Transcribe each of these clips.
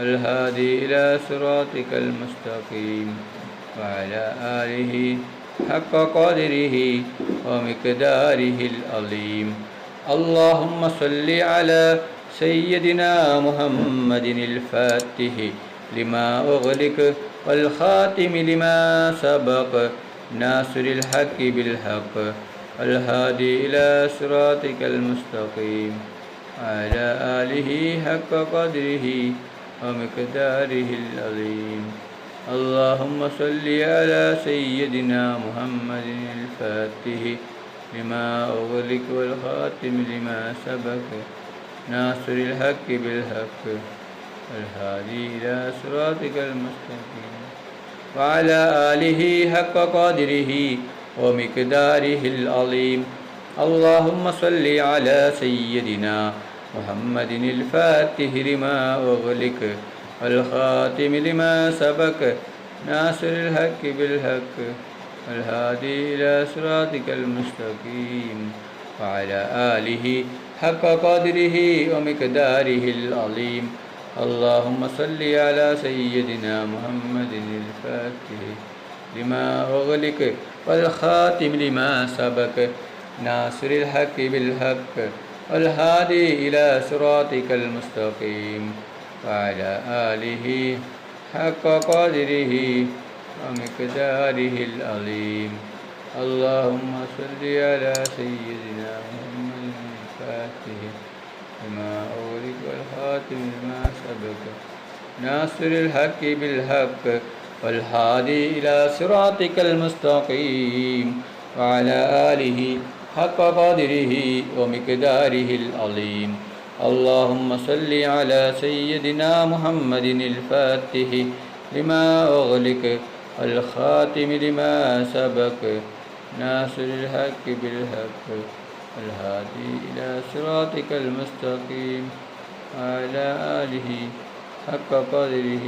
الهادي إلى صراطك المستقيم وعلى آله حق قدره ومقداره العظيم. اللهم صل على سيدنا محمد الفاتح لما أغلق والخاتم لما سبق ناصر الحق بالحق الهادي إلى صراطك المستقيم وعلى آله حق قدره ومقداره العظيم. اللهم صل على سيدنا محمد الفاتح لما أغلق والخاتم لما سبق ناصر الحق بالحق الهادي إلى صراطك المستقيم وعلى آله حق قدره ومقداره العظيم. اللهم صل على سيدنا محمد الفاتح لما أغلق والخاتم لما سبق ناصر الحق بالحق الهادي إلى صراطك المستقيم وعلى آله حق قدره ومقداره العظيم. اللهم صل على سيدنا محمد الفاتح لما أغلق والخاتم لما سبق ناصر الحق بالحق والهادي إلى صراطك المستقيم وعلى آله حق قدره ومقداره العظيم. اللهم صل على سيدنا محمد الفاتح لما أغلق والخاتم لما سبق ناصر الحق بالحق والهادي إلى صراطك المستقيم وعلى آله حق قدره ومقداره العظيم. اللهم صل على سيدنا محمد الفاتح لما أغلق والخاتم لما سبق ناصر الحق بالحق الهادي إلى صراطك المستقيم وعلى آله حق قدره.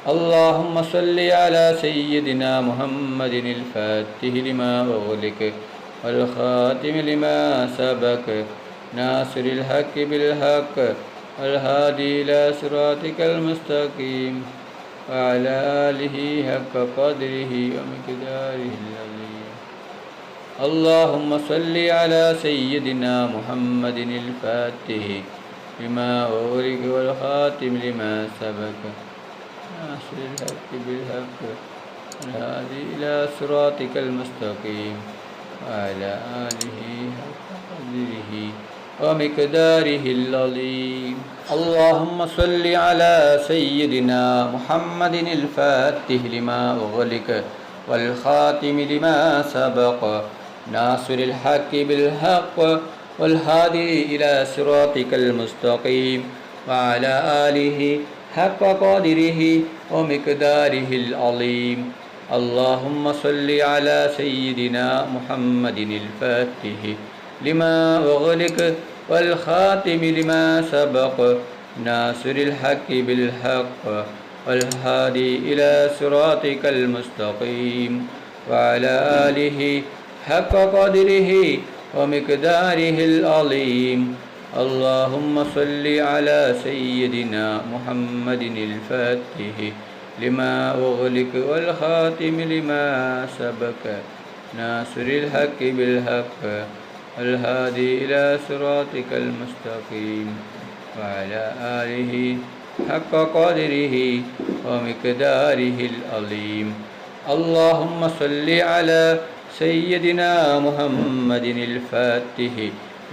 اللهم صل على سيدنا محمد الفاتح لما أغلق والخاتم لما سبق ناصر الحق بالحق والهادي إلى صراطك المستقيم وعلى آله حق قدره ومقداره العظيم. اللهم صل على سيدنا محمد الفاتح لما أغلق والخاتم لما سبق ناصر الحق بالحق والهادي إلى صراطك المستقيم وعلى آله حق قدره ومقداره العظيم. اللهم صل على سيدنا محمد الفاتح لما أغلق والخاتم لما سبق ناصر الحق بالحق والهادي إلى صراطك المستقيم وعلى آله حق قدره ومقداره العظيم. اللهم صل على سيدنا محمد الفاتح لما أغلق والخاتم لما سبق ناصر الحق بالحق والهادي إلى صراطك المستقيم وعلى آله حق قدره ومقداره العظيم. اللهم صل على سيدنا محمد الفاتح لما أغلق والخاتم لما سبق ناصر الحق بالحق الهادي إلى صراطك المستقيم وعلى آله حق قدره ومقداره العظيم. اللهم صل على سيدنا محمد الفاتح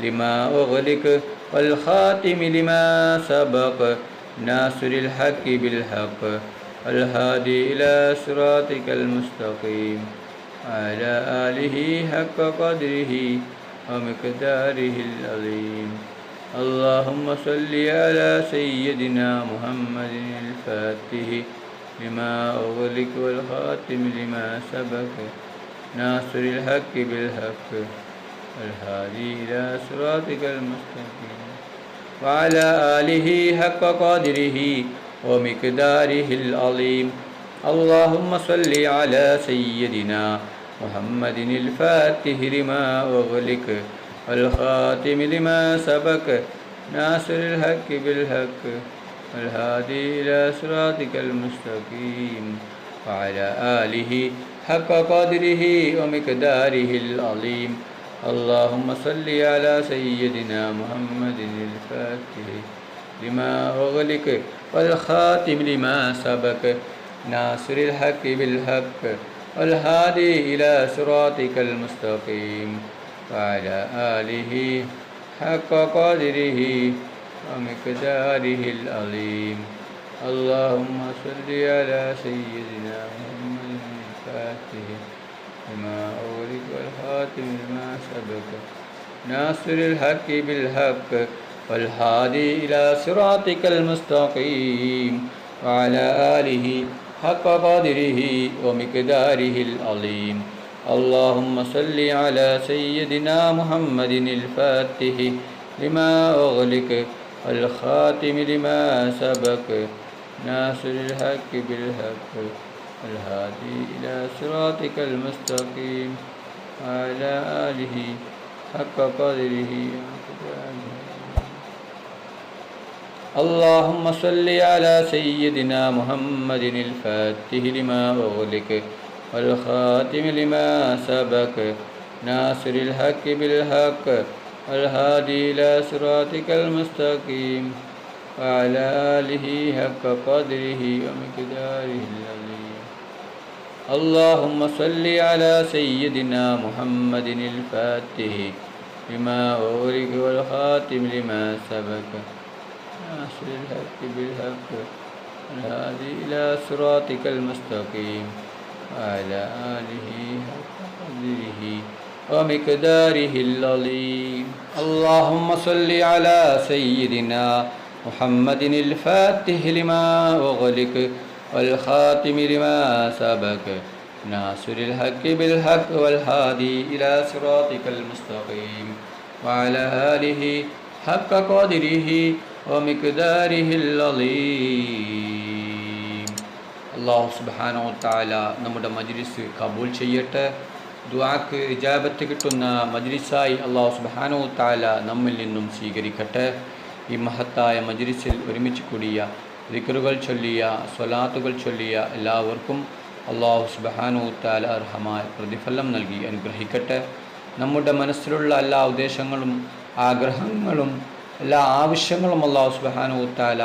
لما أغلق والخاتم لما سبق ناصر الحق بالحق الهادي إلى صراطك المستقيم وعلى آله حق قدره ومقداره العظيم. اللهم صل على سيدنا محمد الفاتح لما أغلق والخاتم لما سبق ناصر الحق بالحق الهادي إلى صراطك المستقيم وعلى آله حق قدره ومقداره العظيم. اللهم صل على سيدنا محمد الفاتح لما أغلق والخاتم لما سبق ناصر الحق بالحق والهادي إلى صراطك المستقيم وعلى آله حق قدره ومقداره العظيم. اللهم صل على سيدنا محمد الفاتح لما أغلق والخاتم لما سبق ناصر الحق بالحق والهادي إلى صراطك المستقيم وعلى آله حق قدره ومقداره العظيم. اللهم صل على سيدنا محمد الفاتح لما أغلق والخاتم لما سبق ناصر الحق بالحق والهادي إلى صراطك المستقيم وعلى آله حق قدره ومقداره العظيم. اللهم صل على سيدنا محمد الفاتح لما أغلق والخاتم لما سبق ناصر الحق بالحق والهادي إلى صراطك المستقيم وعلى آله حق قدره. اللهم صل على سيدنا محمد الفاتح لما أغلق والخاتم لما سبق ناصر الحق بالحق والهادي إلى صراطك المستقيم وعلى آله حق قدره ومقداره العظيم. اللهم صل على سيدنا محمد الفاتح لما أغلق والخاتم لما سبق ناصر الحق بالحق والهادي إلى صراطك المستقيم وعلى آله حق قدره ومقداره العظيم. اللهم صل على سيدنا محمد الفاتح لما أغلق والخاتم لما سبق ناصر الحق بالحق والهادي إلى صراطك المستقيم وعلى آله حق قدره ومقداره العظيم. അല്ലാഹു സുബ്ഹാനഹു വ തആല നമ്മുടെ മജ്ലിസ് കബൂൽ ചെയ്യട്ടെ. ദുആക്ക് ഇജാബത്ത് കിട്ടുന്ന മജ്ലിസായി അല്ലാഹു സുബ്ഹാനഹു വ തആല നമ്മിൽ നിന്നും സ്വീകരിക്കട്ടെ. ഈ മഹത്തായ മജ്ലിസിൽ ഒരുമിച്ച് കൂടിയ ദിക്റുകൾ ചൊല്ലിയ സ്വലാത്തുകൾ ചൊല്ലിയ എല്ലാവർക്കും അല്ലാഹു സുബ്ഹാനഹു വ തആല അർഹമായ പ്രതിഫലം നൽകി അനുഗ്രഹിക്കട്ടെ. നമ്മുടെ മനസ്സിലുള്ള എല്ലാ ഉദ്ദേശങ്ങളും ആഗ്രഹങ്ങളും എല്ലാ ആവശ്യങ്ങളും അല്ലാഹു സുബ്ഹാനഹു വ തആല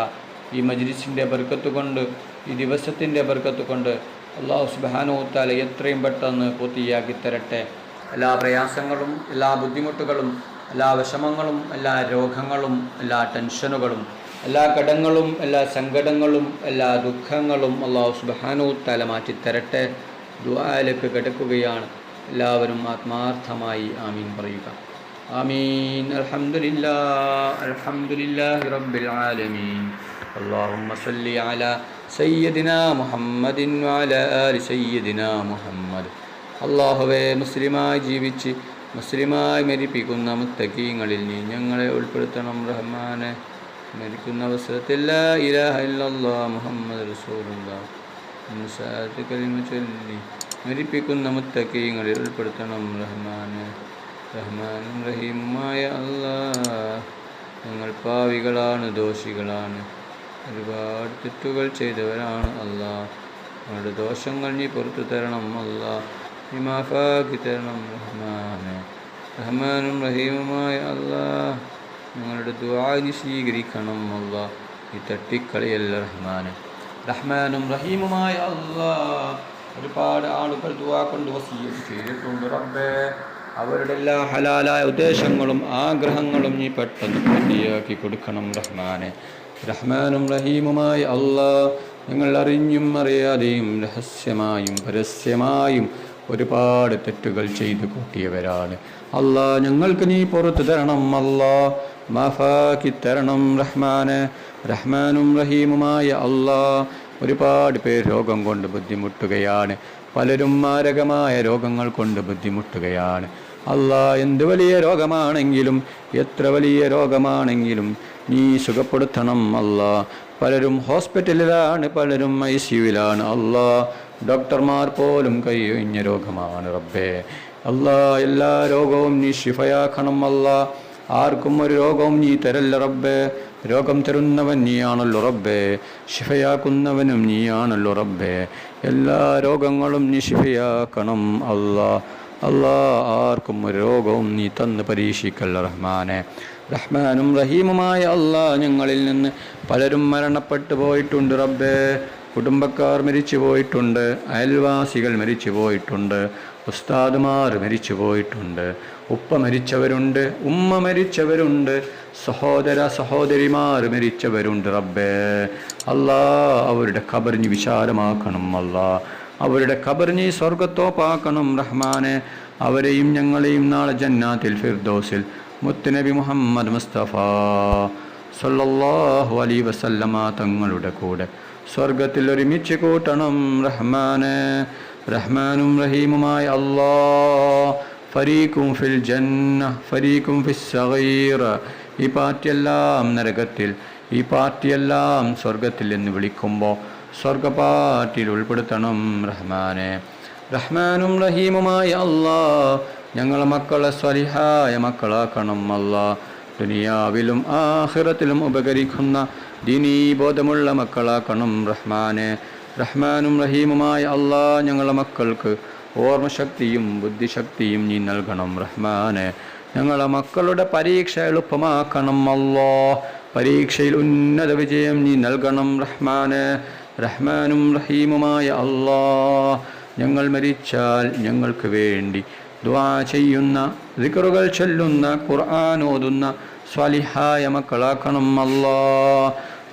ഈ മജ്ലിസിൻ്റെ ബർക്കത്ത് കൊണ്ട് ഈ ദിവസത്തിൻ്റെ ബർക്കത്ത് കൊണ്ട് അല്ലാഹു സുബ്ഹാനഹു വ തആല എത്രയും പെട്ടെന്ന് പൂർത്തിയാക്കി തരട്ടെ. എല്ലാ പ്രയാസങ്ങളും എല്ലാ ബുദ്ധിമുട്ടുകളും എല്ലാ വിഷമങ്ങളും എല്ലാ രോഗങ്ങളും എല്ലാ ടെൻഷനുകളും എല്ലാ കടങ്ങളും എല്ലാ സങ്കടങ്ങളും എല്ലാ ദുഃഖങ്ങളും അല്ലാഹു സുബ്ഹാനഹു വ തആല മാറ്റിത്തരട്ടെ. ദുആയിലേക്ക് കിടക്കുകയാണ്. എല്ലാവരും ആത്മാർത്ഥമായി ആമീൻ പറയുക. ആമീൻ. അൽഹംദുലില്ലാഹി റബ്ബിൽ ആലമീൻ. اللهم صل على سيدنا محمد وعلى آل سيدنا محمد. അല്ലാഹുവേ, മുസ്ലിമായി ജീവിച്ച് മുസ്ലിമായി മരിപ്പിക്കുന്ന മുത്തഖീങ്ങളിൽ നീ ഞങ്ങളെ ഉൾപ്പെടുത്തണം റഹ്മാനെ. മരിക്കുന്ന അവസരത്തിൽ ലാ ഇലാഹ ഇല്ലല്ലാഹ് മുഹമ്മദ് റസൂലുള്ളാഹ് മുസാഅത്ത് കലിമ ചൊല്ലി മരിപ്പിക്കുന്ന മുത്തഖീങ്ങളിൽ ഉൾപ്പെടുത്തണം റഹ്മാനെ. റഹ്മാനും റഹീമുമായ അല്ലാഹ്, ഞങ്ങൾ പാവികളാണ്, ദോഷികളാണ്, ഒരുപാട് തെറ്റുകൾ ചെയ്തവരാണ് അല്ലാഹ്. ഞങ്ങളുടെ ദോഷങ്ങൾ നീ പുറത്തു തരണം അല്ലാഹ്, നീ മാഫാക്കി തരണം റഹ്മാനെ. റഹ്മാനും റഹീമുമായ അല്ലാഹ്, ഞങ്ങളുടെ ദുആ നീ സ്വീകരിക്കണം അല്ലാഹ്, നീ തട്ടിക്കളിയല്ല റഹ്മാനെ. റഹ്മാനും റഹീമുമായ അല്ലാഹ്, ഒരുപാട് ആളുകൾ ദുആ കൊണ്ട് വസിയ്യത്ത് ചെയ്തിട്ടുണ്ട് റബ്ബേ. അവരുടെ എല്ലാ ഹലാലായ ഉദ്ദേശങ്ങളും ആഗ്രഹങ്ങളും നീ പെട്ടെന്ന് പൂർത്തിയാക്കി കൊടുക്കണം റഹ്മാനെ. റഹ്മാനും റഹീമുമായ അല്ലാഹ്, ഞങ്ങൾ അറിഞ്ഞും അറിയാതെയും രഹസ്യമായും പരസ്യമായും ഒരുപാട് തെറ്റുകൾ ചെയ്തു കൂട്ടിയവരാണ് അല്ലാഹ്. ഞങ്ങൾക്ക് നീ പുറത്തു തരണം അല്ലാഹ്, മാഫാക്കി തരണം റഹ്മാനെ. റഹ്മാനും റഹീമുമായ അല്ലാഹ്, ഒരുപാട് പേർ രോഗം കൊണ്ട് ബുദ്ധിമുട്ടുകയാണ്. പലരും മാരകമായ രോഗങ്ങൾ കൊണ്ട് ബുദ്ധിമുട്ടുകയാണ് അല്ലാഹ്. എന്ത് വലിയ രോഗമാണെങ്കിലും എത്ര വലിയ രോഗമാണെങ്കിലും നീ സുഖപ്പെടുത്തണം അല്ലാഹ്. പലരും ഹോസ്പിറ്റലിലാണ്, പലരും ICUവിലാണ് അല്ലാഹ്. ഡോക്ടർമാർ പോലും കൈയൊഴിഞ്ഞ രോഗമാണ് റബ്ബേ. അല്ലാഹ്, എല്ലാ രോഗവും നീ ശിഫയാക്കണം അല്ലാഹ്. ആർക്കും ഒരു രോഗവും നീ തരല്ല റബ്ബേ. രോഗം തരുന്നവൻ നീയാണല്ലോ റബ്ബേ, ശിഫയാക്കുന്നവനും നീയാണല്ലോ റബ്ബേ. എല്ലാ രോഗങ്ങളും നീ ശിഫയാക്കണം അല്ലാ. അല്ലാ, ആർക്കും ഒരു രോഗവും നീ തന്ന് പരീക്ഷിക്കല്ല റഹ്മാനെ. റഹ്മാനും റഹീമുമായ അല്ലാ, ഞങ്ങളിൽ നിന്ന് പലരും മരണപ്പെട്ടു പോയിട്ടുണ്ട് റബ്ബേ. കുടുംബക്കാർ മരിച്ചു പോയിട്ടുണ്ട്, അയൽവാസികൾ മരിച്ചു പോയിട്ടുണ്ട്, ഉസ്താദുമാർ മരിച്ചു പോയിട്ടുണ്ട്, ഉപ്പ മരിച്ചവരുണ്ട്, ഉമ്മ മരിച്ചവരുണ്ട്, സഹോദര സഹോദരിമാർ മരിച്ചവരുണ്ട് റബ്ബേ. അല്ലാ, അവരുടെ ഖബർ നീ വിശാലമാക്കണം അല്ലാ. അവരുടെ ഖബർ നീ സ്വർഗത്തോപ്പാക്കണം റഹ്മാനെ. അവരെയും ഞങ്ങളെയും നാളെ ജന്നാത്തിൽ ഫിർദൗസിൽ മുത്തുനബി മുഹമ്മദ് മുസ്തഫ സല്ലല്ലാഹു അലൈഹി വസല്ലമ തങ്ങളുടെ കൂടെ സ്വർഗത്തിൽ ഒരുമിച്ച് കൂട്ടണം റഹ്മാനെ. റഹ്മാനും റഹീമുമായ അല്ലാ, ഫരീഖും ഫിൽ ജന്ന ഫരീഖും ഫിസ് സഗീർ. ഈ പാർട്ടിയെല്ലാം നരകത്തിൽ, ഈ പാർട്ടിയെല്ലാം സ്വർഗത്തിൽ എന്ന് വിളിക്കുമ്പോൾ സ്വർഗപാർട്ടിയിൽ ഉൾപ്പെടുത്തണം റഹ്മാനെ. റഹ്മാനും റഹീമുമായ അല്ലാ, ഞങ്ങളെ മക്കളെ സ്വലിഹായ മക്കളാക്കണം അല്ലാ. ദുനിയാവിലും ആഖിറത്തിലും ഉപകരിക്കുന്ന ദീനീബോധമുള്ള മക്കളാക്കണം റഹ്മാനെ. റഹ്മാനും റഹീമുമായ അല്ലാ, ഞങ്ങളെ മക്കൾക്ക് ഓർമ്മശക്തിയും ബുദ്ധിശക്തിയും നീ നൽകണം റഹ്മാനെ. ഞങ്ങളെ മക്കളുടെ പരീക്ഷ എളുപ്പമാക്കണം അല്ലാ. പരീക്ഷയിൽ ഉന്നത വിജയം നീ നൽകണം റഹ്മാനെ. റഹ്മാനും റഹീമുമായ അല്ലാ, ഞങ്ങൾ മരിച്ചാൽ ഞങ്ങൾക്ക് വേണ്ടി ദുആ ചെയ്യുന്ന, ദിക്റുകൾ ചൊല്ലുന്ന, ഖുർആൻ ഓതുന്ന സ്വാലിഹായ മക്കളാക്കണം അല്ലാ.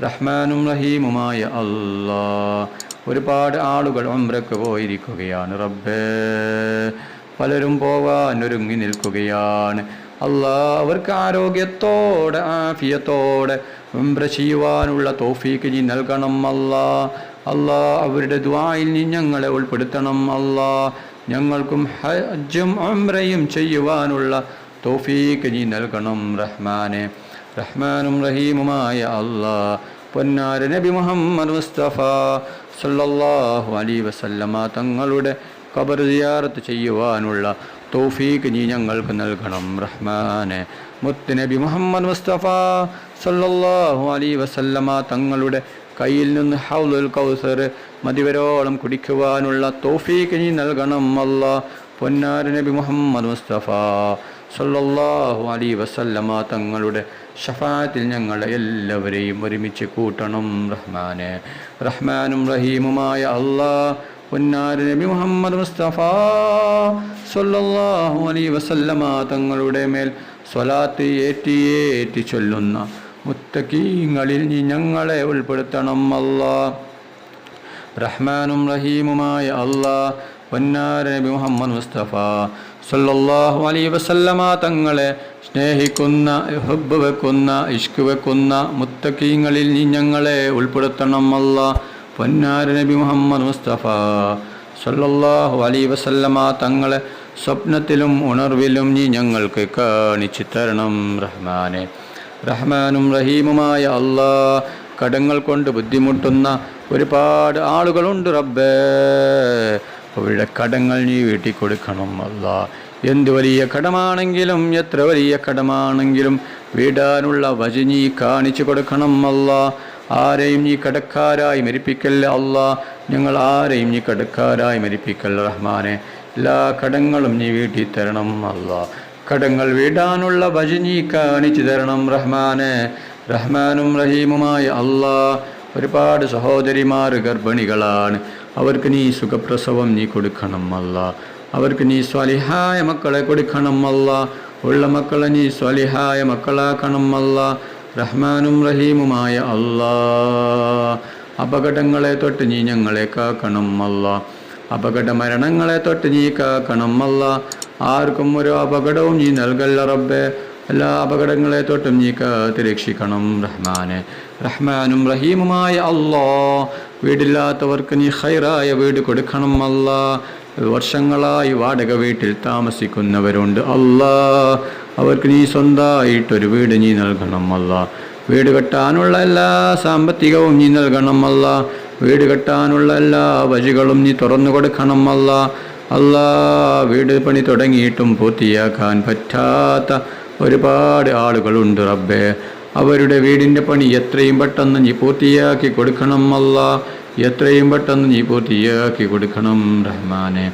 റഹ്മാനും റഹീമുമായ അല്ലാ, ഒരുപാട് ആളുകൾ ഉംറയ്ക്ക് പോയിരിക്കുകയാണ് റബ്ബേ. പലരും പോവാൻ ഒരുങ്ങി നിൽക്കുകയാണ് അല്ലാ. അവർക്ക് ആരോഗ്യത്തോടെ ആഫിയത്തോടെ ഉംറ ചെയ്യുവാനുള്ള തൗഫീക്ക് നീ നൽകണം അല്ലാ. അല്ലാ, അവരുടെ ദുആയിൽ നീ ഞങ്ങളെ ഉൾപ്പെടുത്തണം അല്ലാ. ഞങ്ങൾക്കും ഹജ്ജും ഉംറയും ചെയ്യുവാനുള്ള തൗഫീക്ക് നീ നൽകണം റഹ്മാനെ. റഹ്മാനും റഹീമുമായ അല്ലാ, പൊന്നാര നബി മുഹമ്മദ് മുസ്തഫ സല്ലല്ലാഹു അലൈഹി വസല്ലമ തങ്ങളുടെ ഖബർ സിയാറത്ത് ചെയ്യുവാനുള്ള തൗഫീക്ക് നീ ഞങ്ങൾക്ക് നൽകണം റഹ്മാനെ. മുത്ത് നബി മുഹമ്മദ് മുസ്തഫ സല്ലല്ലാഹു അലൈഹി വസല്ലമ തങ്ങളുടെ കയ്യിൽ നിന്ന് ഹൗലുൽ കൗസർ മതിവരോളം കുടിക്കുവാനുള്ള തൗഫീക്ക് നീ നൽകണം അല്ലാ. പൊന്നാര നബി മുഹമ്മദ് മുസ്തഫ സല്ലല്ലാഹു അലൈഹി വസല്ലമ തങ്ങളുടെ ഷഫാഅത്തിൽ ഞങ്ങളെ എല്ലാവരെയും ഒരുമിച്ച് കൂട്ടണം റഹ്മാനെ. റഹ്മാനും റഹീമുമായ അല്ലാ, പൊന്നാര നബി മുഹമ്മദ് മുസ്തഫ സല്ലല്ലാഹു അലൈഹി വസല്ലമ തങ്ങളുടെ മേൽ സ്വലാത്ത് ഏറ്റി ചൊല്ലുന്ന മുത്തഖീങ്ങളിൽ നീ ഞങ്ങളെ ഉൾപ്പെടുത്തണം അല്ലാ. റഹ്മാനും റഹീമുമായ അല്ലാ, പൊന്നാര നബി മുഹമ്മദ് മുസ്തഫ സല്ലല്ലാഹു അലൈഹി വസല്ലമ തങ്ങളെ സ്നേഹിക്കുന്ന, ഹുബ്ബ് വെക്കുന്ന, ഇഷ്ക് വെക്കുന്ന മുത്തഖീങ്ങളിൽ നീ ഞങ്ങളെ ഉൾപ്പെടുത്തണം അല്ലാ. പൊന്നാര നബി മുഹമ്മദ് മുസ്തഫ സല്ലല്ലാഹു അലൈഹി വസല്ലമ തങ്ങളെ സ്വപ്നത്തിലും ഉണർവിലും നീ ഞങ്ങൾക്ക് കാണിച്ചു തരണം റഹ്മാനെ. റഹ്മാനും റഹീമുമായ അല്ലാ, കടങ്ങൾ കൊണ്ട് ബുദ്ധിമുട്ടുന്ന ഒരുപാട് ആളുകളുണ്ട് റബ്ബേ. അവരുടെ കടങ്ങൾ നീ വീട്ടി കൊടുക്കണം അല്ലാ. എന്ത് വലിയ കടമാണെങ്കിലും, എത്ര വലിയ കടമാണെങ്കിലും വീടാനുള്ള വഴി നീ കാണിച്ചു കൊടുക്കണം അല്ലാ. ആരെയും നീ കടക്കാരായി മരിപ്പിക്കല്ല അല്ലാ. ഞങ്ങൾ ആരെയും നീ കടക്കാരായി മരിപ്പിക്കല്ല റഹ്മാനെ. എല്ലാ കടങ്ങളും നീ വീട്ടി തരണം അല്ലാ. കടങ്ങൾ വീടാനുള്ള വഴി നീ കാണിച്ചു തരണം റഹ്മാനെ. റഹ്മാനും റഹീമുമായ അല്ലാ, ഒരുപാട് സഹോദരിമാർ ഗർഭിണികളാണ്. അവർക്ക് നീ സുഖപ്രസവം നീ കൊടുക്കണം അല്ലാ. അവർക്ക് നീ സ്വാലിഹായ മക്കളെ കൊടുക്കണം അല്ലാ. ഉള്ള മക്കളെ നീ സ്വാലിഹായ മക്കളാക്കണം അല്ലാ. റഹ്മാനും റഹീമുമായ അല്ലാ, അപകടങ്ങളെ തൊട്ട് നീ ഞങ്ങളെ കാക്കണം അല്ലാ. അപകട മരണങ്ങളെ തൊട്ട് നീ കാക്കണം അല്ലാ. ആർക്കും ഒരു അപകടവും നീ നൽകല്ല റബ്ബേ. എല്ലാ അപകടങ്ങളെ തൊട്ടും നീ കാത്ത് രക്ഷിക്കണം റഹ്മാനെ. റഹ്മാനും റഹീമുമായ അല്ലാ, വീടില്ലാത്തവർക്ക് നീ ഖൈറായ വീട് കൊടുക്കണം അല്ലാ. വർഷങ്ങളായി വാടക വീട്ടിൽ താമസിക്കുന്നവരുണ്ട് അല്ലാ. അവർക്ക് നീ സ്വന്തമായിട്ടൊരു വീട് നീ നൽകണം അല്ലാ. വീട് കെട്ടാനുള്ള എല്ലാ സാമ്പത്തികവും നീ നൽകണം അല്ലാ. വീട് കെട്ടാനുള്ള എല്ലാ വഴികളും നീ തുറന്നു കൊടുക്കണം അല്ലാ. അല്ലാ, വീട് പണി തുടങ്ങിയിട്ടും പൂർത്തിയാക്കാൻ പറ്റാത്ത ഒരുപാട് ആളുകളുണ്ട് റബ്ബേ. അവരുടെ വീടിൻ്റെ പണി എത്രയും പെട്ടെന്ന് നീ പൂർത്തിയാക്കി കൊടുക്കണം അല്ലാ. എത്രയും പെട്ടെന്ന് നീ പൂർത്തിയാക്കി കൊടുക്കണം റഹ്മാനെ.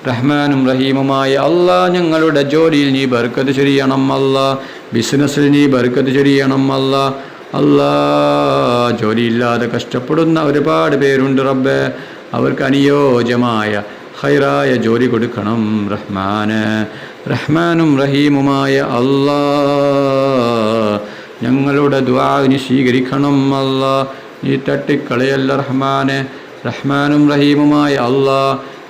റഹ്മാനും റഹീമുമായ അല്ലാ, ഞങ്ങളുടെ ജോലിയിൽ നീ ബർക്കത്ത് ചൊരിയണം അല്ലാ. ബിസിനസ്സിൽ നീ ബർക്കത്ത് ചൊരിയണം അല്ലാ. അല്ലാ, ജോലിയില്ലാതെ കഷ്ടപ്പെടുന്ന ഒരുപാട് പേരുണ്ട് റബ്ബേ. അവർക്ക് അനുയോജ്യമായ ഖൈറായ ജോലി കൊടുക്കണം റഹ്മാന്. റഹ്മാനും റഹീമുമായ അല്ലാ, ഞങ്ങളുടെ ദുആ നീ സ്വീകരിക്കണം അല്ലാ. നീ തട്ടിക്കളയല്ല റഹ്മാനെ. റഹ്മാനും റഹീമുമായ അല്ലാ,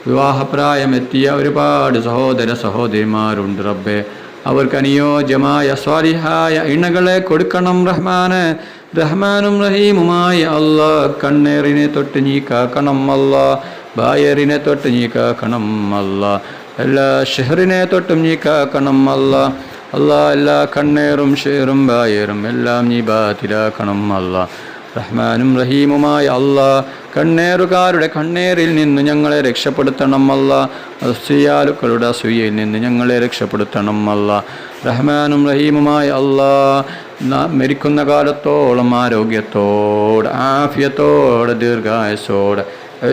വിവാഹപ്രായമെത്തിയ ഒരുപാട് സഹോദര സഹോദരിമാരുണ്ട് റബ്ബേ. അവർക്ക് അനുയോജ്യമായ സ്വാലിഹായ ഇണകളെ കൊടുക്കണം റഹ്മാന്. റഹ്മാനും റഹീമുമായ അല്ലാ, കണ്ണേറിനെ തൊട്ട് നീ കാക്കണം അല്ലാ. ബായറിനെ തൊട്ട് നീ കാക്കണം അല്ലാ. എല്ലാ ഷെഹറിനെ തൊട്ടും നീ കാക്കണം അല്ലാ. അല്ലാ, എല്ലാ കണ്ണേറും ഷെഹറും ബായറും എല്ലാം നീ ബാത്തിലാക്കണം അല്ലാ. റഹ്മാനും റഹീമുമായ അല്ലാ, കണ്ണേറുകാരുടെ കണ്ണേറിൽ നിന്ന് ഞങ്ങളെ രക്ഷപ്പെടുത്തണം അല്ലാ. അസൂയാലുക്കളുടെ അസൂയയിൽ നിന്ന് ഞങ്ങളെ രക്ഷപ്പെടുത്തണം അല്ലാ. റഹ്മാനും റഹീമുമായ അല്ലാ, മരിക്കുന്ന കാലത്തോളം ആരോഗ്യത്തോടെ ആഫിയത്തോടെ ദീർഘായുസ്സോടെ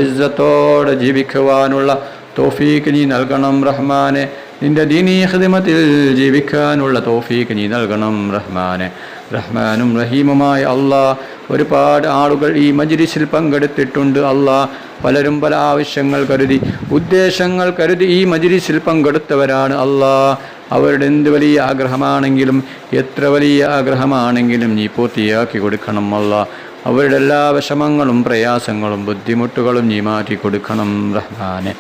ഇസ്സത്തോടെ ജീവിക്കുവാനുള്ള തൗഫീക്ക് നീ നൽകണം റഹ്മാനെ. നിന്റെ ദീനീ ഖിദ്മത്തിൽ ജീവിക്കാനുള്ള തൗഫീക്ക് നീ നൽകണം റഹ്മാനെ. റഹ്മാനും റഹീമുമായ അല്ലാ, ഒരുപാട് ആളുകൾ ഈ മജ്ലിസിൽ പങ്കെടുത്തിട്ടുണ്ട് അല്ലാ. പലരും പല ആവശ്യങ്ങൾ കരുതി, ഉദ്ദേശങ്ങൾ കരുതി ഈ മജ്ലിസിൽ പങ്കെടുത്തവരാണ് അല്ലാ. അവരുടെ എന്ത് വലിയ ആഗ്രഹമാണെങ്കിലും എത്ര വലിയ ആഗ്രഹമാണെങ്കിലും നീ പൂർത്തിയാക്കി കൊടുക്കണം അല്ലാ. അവരുടെ എല്ലാ വിഷമങ്ങളും പ്രയാസങ്ങളും ബുദ്ധിമുട്ടുകളും നീ മാറ്റി കൊടുക്കണം റഹ്മാനെ.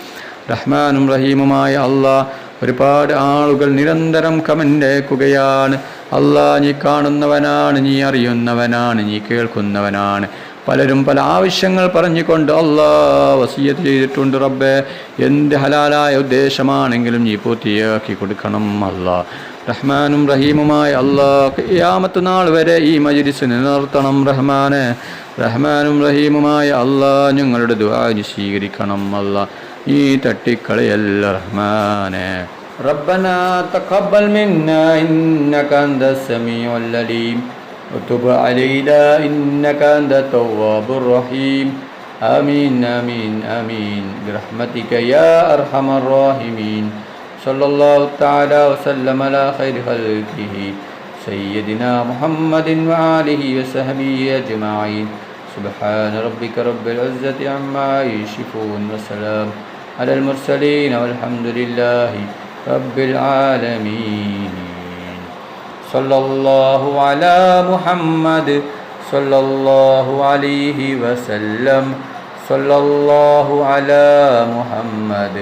റഹ്മാനും റഹീമുമായ അല്ലാ, ഒരുപാട് ആളുകൾ നിരന്തരം കമൻ്റ് അയക്കുകയാണ് അല്ലാ. നീ കാണുന്നവനാണ്, നീ അറിയുന്നവനാണ്, നീ കേൾക്കുന്നവനാണ്. പലരും പല ആവശ്യങ്ങൾ പറഞ്ഞുകൊണ്ട് അല്ലാ വസിയത്ത് ചെയ്തിട്ടുണ്ട് റബ്ബേ. എന്ത് ഹലാലായ ഉദ്ദേശമാണെങ്കിലും നീ പൂർത്തിയാക്കി കൊടുക്കണം അല്ലാ. റഹ്മാനും റഹീമുമായ അല്ലാ, ഖിയാമത്ത് നാൾ വരെ ഈ മജ്ലിസ് നിലനിർത്തണം റഹ്മാനെ. റഹ്മാനും റഹീമുമായ അല്ലാ, ഞങ്ങളുടെ ദുആ നീ സ്വീകരിക്കണം അല്ലാ. നീ തട്ടിക്കളയല്ല റഹ്മാനെ. ربنا تقبل منا إنك أنت السميع العليم وتب علينا إنك أنت التواب الرحيم آمين آمين آمين برحمتك يا أرحم الراحمين صلى الله تعالى وسلم على خير خلقه سيدنا محمد وآله وصحبه أجمعين سبحان ربك رب العزة عما يصفون وسلام على المرسلين والحمد لله رب العالمين صلى الله على محمد صلى الله عليه وسلم صلى الله على محمد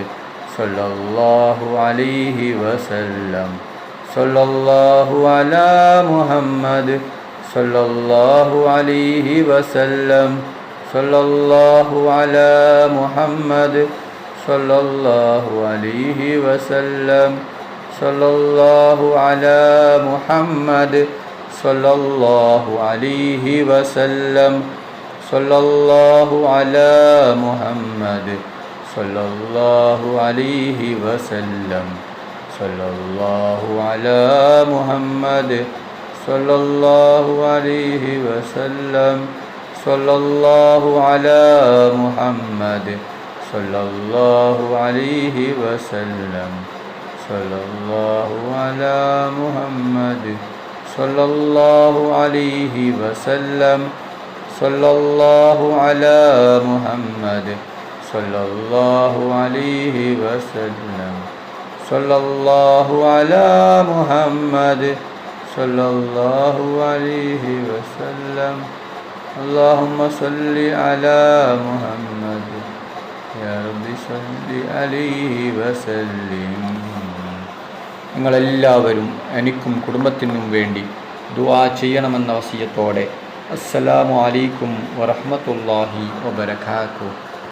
صلى الله عليه وسلم صلى الله على محمد صلى الله عليه وسلم صلى الله على محمد صلى الله عليه وسلم صلى الله على محمد صلى الله عليه وسلم صلى الله على محمد صلى الله عليه وسلم صلى الله على محمد صلى الله عليه وسلم صلى الله على محمد صلى الله عليه وسلم صلى الله على محمد صلى الله عليه وسلم صلى الله على محمد صلى الله عليه وسلم صلى الله على محمد صلى الله عليه وسلم اللهم صل على محمد يا رب صل عليه وسلم. നിങ്ങളെല്ലാവരും എനിക്കും കുടുംബത്തിനും വേണ്ടി ദുആ ചെയ്യണമെന്ന വസിയത്തോടെ അസ്സലാമു അലൈക്കും വറഹ്മത്തുള്ളാഹി വബറകാതുഹു.